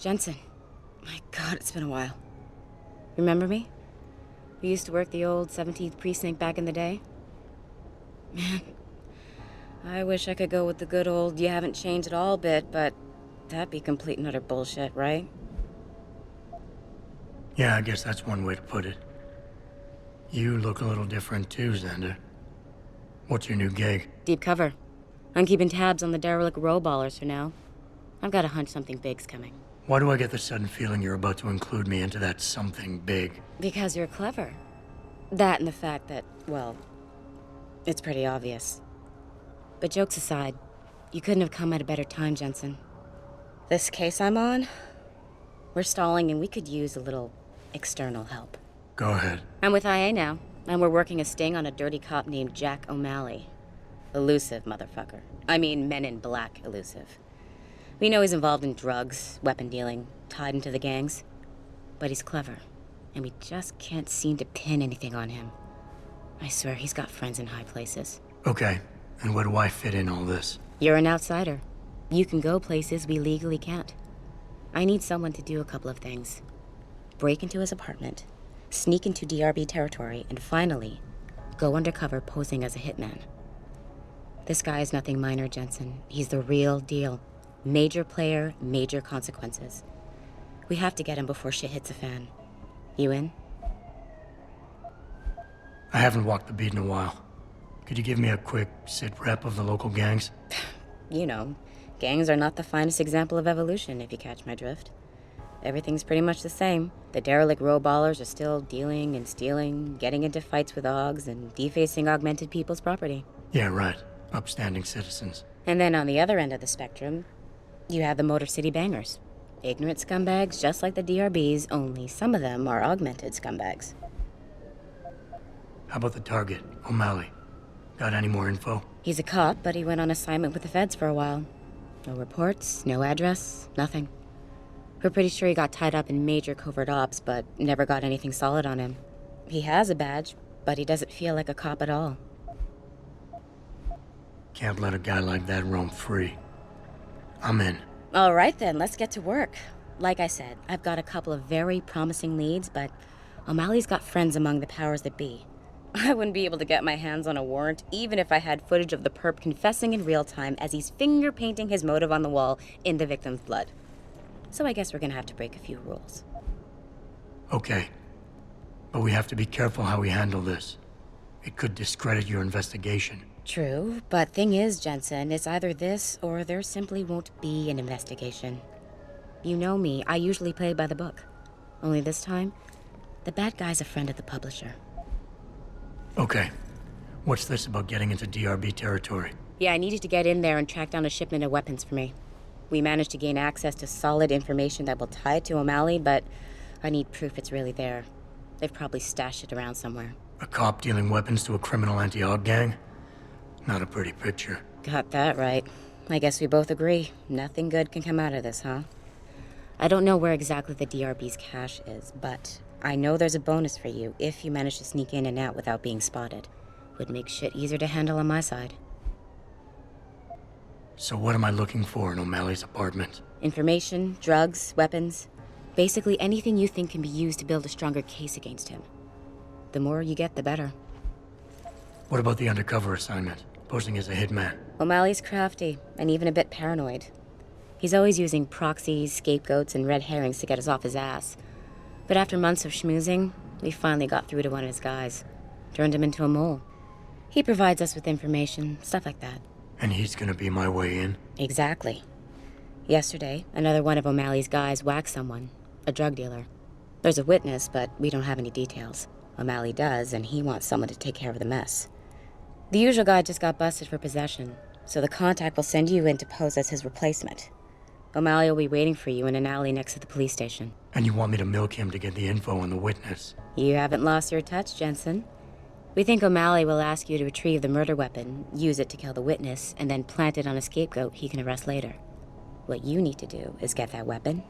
Jensen. My God, it's been a while. Remember me? We used to work the old 17th precinct back in the day. Man, I wish I could go with the good old you haven't changed at all bit, but that'd be complete and utter bullshit, right? Yeah, I guess that's one way to put it. You look a little different too, Xander. What's your new gig? Deep cover. I'm keeping tabs on the derelict row-ballers for now. I've got a hunch something big's coming. Why do I get the sudden feeling you're about to include me into that something big? Because you're clever. That and the fact that, well, it's pretty obvious. But jokes aside, you couldn't have come at a better time, Jensen. This case I'm on, we're stalling and we could use a little external help. Go ahead. I'm with IA now, and we're working a sting on a dirty cop named Jack O'Malley. Elusive motherfucker. I mean, Men in Black elusive. We know he's involved in drugs, weapon dealing, tied into the gangs. But he's clever, and we just can't seem to pin anything on him. I swear he's got friends in high places. Okay, and where do I fit in all this? You're an outsider. You can go places we legally can't. I need someone to do a couple of things. Break into his apartment, sneak into DRB territory, and finally, go undercover posing as a hitman. This guy is nothing minor, Jensen. He's the real deal. Major player, major consequences. We have to get him before shit hits the fan. You in? I haven't walked the beat in a while. Could you give me a quick sit rep of the local gangs? You know, gangs are not the finest example of evolution, if you catch my drift. Everything's pretty much the same. The derelict row-ballers are still dealing and stealing, getting into fights with OGs, and defacing augmented people's property. Yeah, right. Upstanding citizens. And then on the other end of the spectrum, you have the Motor City Bangers. Ignorant scumbags just like the DRBs, only some of them are augmented scumbags. How about the target, O'Malley? Got any more info? He's a cop, but he went on assignment with the feds for a while. No reports, no address, nothing. We're pretty sure he got tied up in major covert ops, but never got anything solid on him. He has a badge, but he doesn't feel like a cop at all. Can't let a guy like that roam free. I'm in. All right then, let's get to work. Like I said, I've got a couple of very promising leads, but O'Malley's got friends among the powers that be. I wouldn't be able to get my hands on a warrant, even if I had footage of the perp confessing in real time as he's finger-painting his motive on the wall in the victim's blood. So I guess we're gonna have to break a few rules. Okay. But we have to be careful how we handle this. It could discredit your investigation. True, but thing is, Jensen, it's either this or there simply won't be an investigation. You know me, I usually play by the book. Only this time, the bad guy's a friend of the publisher. Okay. What's this about getting into DRB territory? Yeah, I need you to get in there and track down a shipment of weapons for me. We managed to gain access to solid information that will tie it to O'Malley, but I need proof it's really there. They've probably stashed it around somewhere. A cop dealing weapons to a criminal anti-AUG gang? Not a pretty picture. Got that right. I guess we both agree. Nothing good can come out of this, huh? I don't know where exactly the DRB's cache is, but I know there's a bonus for you if you manage to sneak in and out without being spotted. Would make shit easier to handle on my side. So what am I looking for in O'Malley's apartment? Information, drugs, weapons. Basically anything you think can be used to build a stronger case against him. The more you get, the better. What about the undercover assignment? Posing as a hitman? O'Malley's crafty, and even a bit paranoid. He's always using proxies, scapegoats, and red herrings to get us off his ass. But after months of schmoozing, we finally got through to one of his guys. Turned him into a mole. He provides us with information, stuff like that. And he's gonna be my way in? Exactly. Yesterday, another one of O'Malley's guys whacked someone, a drug dealer. There's a witness, but we don't have any details. O'Malley does, and he wants someone to take care of the mess. The usual guy just got busted for possession, so the contact will send you in to pose as his replacement. O'Malley will be waiting for you in an alley next to the police station. And you want me to milk him to get the info on the witness? You haven't lost your touch, Jensen. We think O'Malley will ask you to retrieve the murder weapon, use it to kill the witness, and then plant it on a scapegoat he can arrest later. What you need to do is get that weapon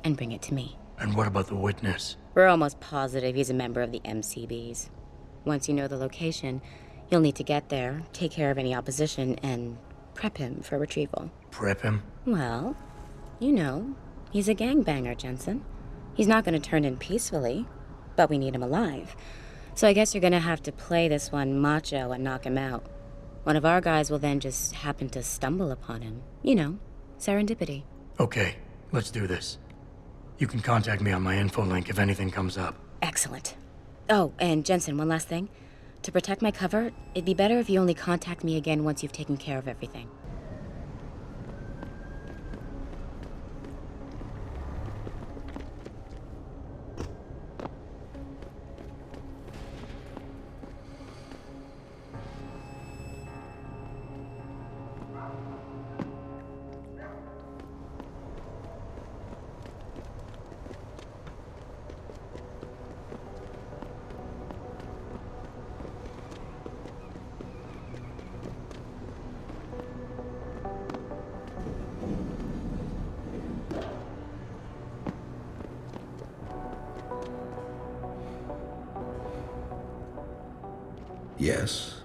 and bring it to me. And what about the witness? We're almost positive he's a member of the MCBs. Once you know the location, you'll need to get there, take care of any opposition, and prep him for retrieval. Prep him? Well, you know, He's a gangbanger, Jensen. He's not gonna turn in peacefully, but we need him alive. So I guess you're gonna have to play this one macho and knock him out. One of our guys will then just happen to stumble upon him. You know, serendipity. Okay, let's do this. You can contact me on my info link if anything comes up. Excellent. Oh, and Jensen, one last thing. To protect my cover, it'd be better if you only contact me again once you've taken care of everything. Yes.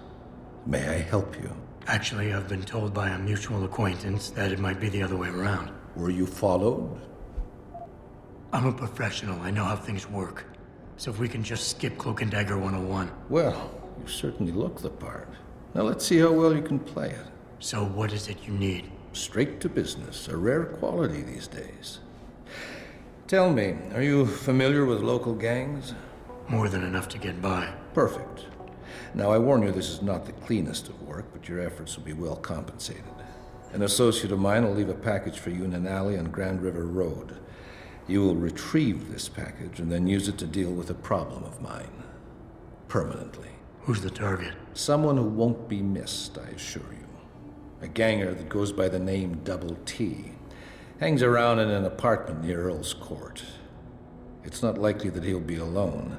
May I help you? Actually, I've been told by a mutual acquaintance that it might be the other way around. Were you followed? I'm a professional. I know how things work. So if we can just skip Cloak and Dagger 101. Well, you certainly look the part. Now let's see how well you can play it. So what is it you need? Straight to business, a rare quality these days. Tell me, are you familiar with local gangs? More than enough to get by. Perfect. Now, I warn you, this is not the cleanest of work, but your efforts will be well compensated. An associate of mine will leave a package for you in an alley on Grand River Road. You will retrieve this package and then use it to deal with a problem of mine. Permanently. Who's the target? Someone who won't be missed, I assure you. A ganger that goes by the name Double T. Hangs around in an apartment near Earl's Court. It's not likely that he'll be alone.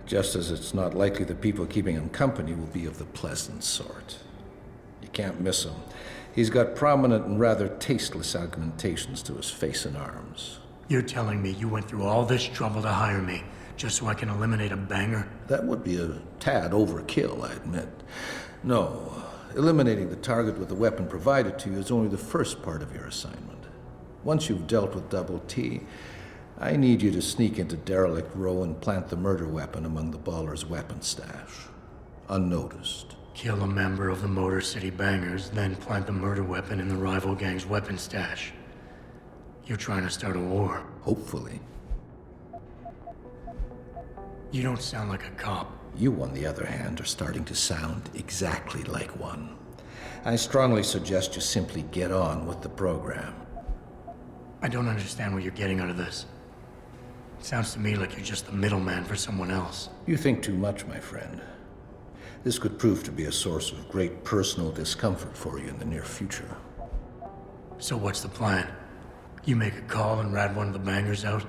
Just as it's not likely the people keeping him company will be of the pleasant sort. You can't miss him. He's got prominent and rather tasteless augmentations to his face and arms. You're telling me you went through all this trouble to hire me, just so I can eliminate a banger? That would be a tad overkill, I admit. No, eliminating the target with the weapon provided to you is only the first part of your assignment. Once you've dealt with Double T, I need you to sneak into Derelict Row and plant the murder weapon among the Baller's weapon stash. Unnoticed. Kill a member of the Motor City Bangers, then plant the murder weapon in the rival gang's weapon stash. You're trying to start a war. Hopefully. You don't sound like a cop. You, on the other hand, are starting to sound exactly like one. I strongly suggest you simply get on with the program. I don't understand what you're getting out of this. It sounds to me like you're just the middleman for someone else. You think too much, my friend. This could prove to be a source of great personal discomfort for you in the near future. So what's the plan? You make a call and rat one of the bangers out?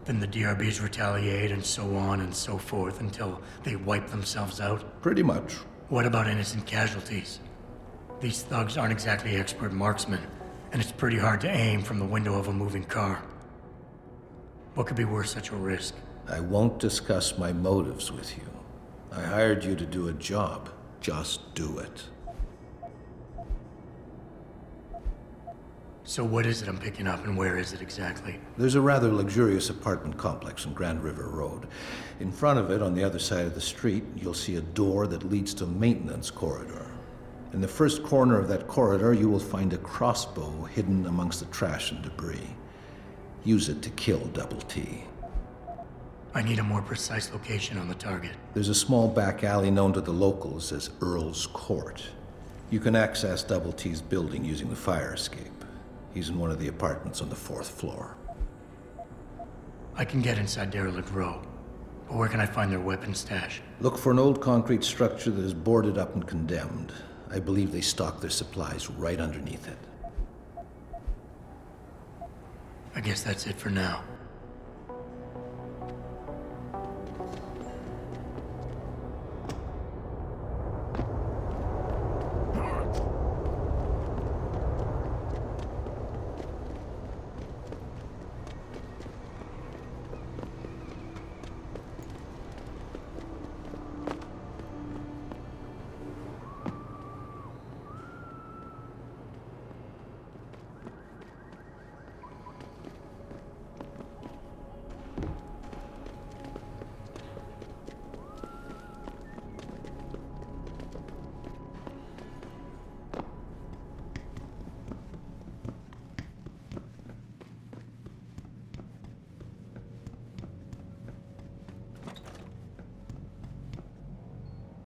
Then the DRBs retaliate and so on and so forth until they wipe themselves out? Pretty much. What about innocent casualties? These thugs aren't exactly expert marksmen, and it's pretty hard to aim from the window of a moving car. What could be worth such a risk? I won't discuss my motives with you. I hired you to do a job. Just do it. So what is it I'm picking up and where is it exactly? There's a rather luxurious apartment complex on Grand River Road. In front of it, on the other side of the street, you'll see a door that leads to a maintenance corridor. In the first corner of that corridor, you will find a crossbow hidden amongst the trash and debris. Use it to kill Double T. I need a more precise location on the target. There's a small back alley known to the locals as Earl's Court. You can access Double T's building using the fire escape. He's in one of the apartments on the 4th floor. I can get inside Derelict Row, but where can I find their weapon stash? Look for an old concrete structure that is boarded up and condemned. I believe they stock their supplies right underneath it. I guess that's it for now.